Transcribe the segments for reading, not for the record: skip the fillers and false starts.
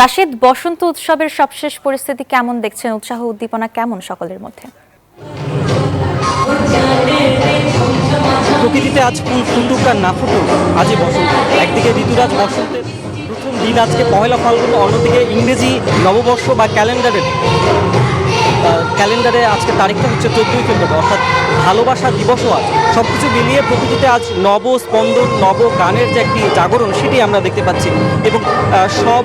রাশিদ, বসন্ত উৎসবের সবশেষ পরিস্থিতি কেমন দেখছেন? উৎসাহ উদ্দীপনা কেমন সকলের মধ্যে? প্রকৃতিতে আজ ফুল ফুটুক আর না ফুটুক, আজই বসন্ত। একদিকে ঋতুরাজ বসন্তের প্রথম দিন আজকে পহেলা ফাল্গুন, অন্যদিকে ইংরেজি নববর্ষ বা ক্যালেন্ডারে আজকে তারিখটা হচ্ছে 14ই ফেব্রুয়ারি, অর্থাৎ ভালোবাসা দিবসও আজ। সব কিছু মিলিয়ে প্রকৃতিতে আজ নব স্পন্দন, নব গানের যে একটি জাগরণ, সেটি আমরা দেখতে পাচ্ছি। এবং সব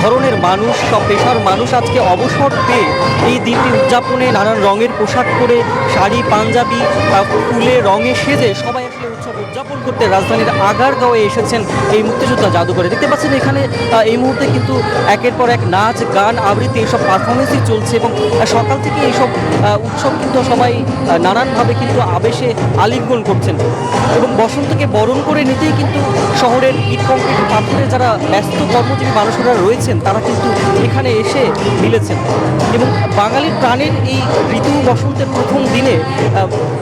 ধরনের মানুষ, সব পেশার মানুষ আজকে অবসর পেয়ে এই দিনটি উদযাপনে নানান রঙের পোশাক পরে, শাড়ি পাঞ্জাবি ফুলে রঙে সেজে সবাই আসলে উৎসব উদযাপন করতে রাজধানীর আগারগাঁওয়ে এসেছেন এই মুক্তিযোদ্ধা জাদুঘরে। দেখতে পাচ্ছেন এখানে এই মুহূর্তে কিন্তু একের পর এক নাচ গান আবৃত্তি এইসব পারফরমেন্সই চলছে এবং সকাল থেকে এইসব উৎসব কিন্তু সবাই নানানভাবে কিন্তু আবেশে আলিঙ্গন করছেন। এবং বসন্তকে বরণ করে নিতেই কিন্তু শহরের ইট কংক্রিট পাথরে যারা ব্যস্ত কর্মজীবী মানুষরা রয়েছেন, তারা কিন্তু এখানে এসে মিলেছেন। এবং বাঙালির প্রাণের এই ঋতু বসন্তের প্রথম দিনে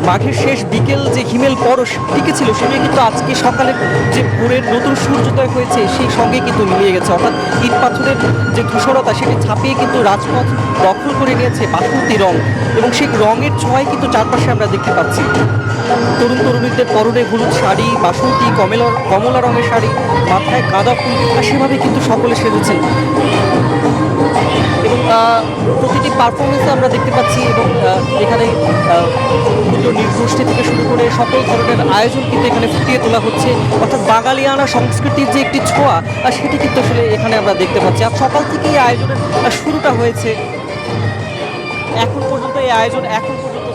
মাঘের শেষ বিকেল যে হিমেল পরশ টিকেছিল, সেটি কিন্তু আজকে সকালের যে ভোরের নতুন সূর্যোদয় হয়েছে সেই সঙ্গে কিন্তু মিলিয়ে গেছে। অর্থাৎ ইট পাথরের যে ধূসরতা, সেটি ছাপিয়ে কিন্তু রাজপথ দখল করে নিয়েছে বাসন্তী রং। এবং সেই রঙের ছোঁয়াই কিন্তু চারপাশে আমরা দেখতে পাচ্ছি। তরুণ তরুণীদের পরনে হলুদ শাড়ি, বাসন্তী কমলা রঙের শাড়ি, মাথায় গাঁদা ফুল, আর সেভাবে কিন্তু সকলে সেজেছেন। এবং প্রতিটি পারফরমেন্সে আমরা দেখতে পাচ্ছি। এবং এখানে ক্ষুদ্র নৃগোষ্ঠী থেকে শুরু করে সকল ধরনের আয়োজন কিন্তু এখানে ফুটিয়ে তোলা হচ্ছে। অর্থাৎ বাঙালিয়ানা সংস্কৃতির যে একটি ছোঁয়া, সেটি কিন্তু আসলে এখানে আমরা দেখতে পাচ্ছি। আর সকাল থেকেই আয়োজনের শুরুটা হয়েছে, এখন পর্যন্ত এই আয়োজন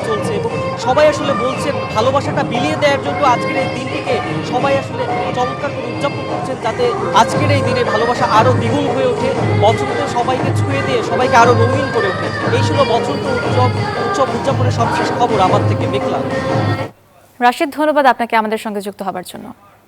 চলছে। এবং সবাই আসলে বলছেন ভালোবাসাটা বিলিয়ে দেওয়ার জন্য আজকের এই দিনটিকে সবাই আসলে চমৎকার করে উদযাপন করছেন, যাতে আজকের এই দিনে ভালোবাসা আরও দ্বিগুণ হয়ে ওঠে, বসন্ত সবাইকে ছুঁয়ে দিয়ে সবাইকে আরও রঙিন করে ওঠে। এই ছিল বসন্ত উৎসব উদযাপনের সবশেষ খবর আমার থেকে। মেঘলা। রাশিদ, ধন্যবাদ আপনাকে আমাদের সঙ্গে যুক্ত হবার জন্য।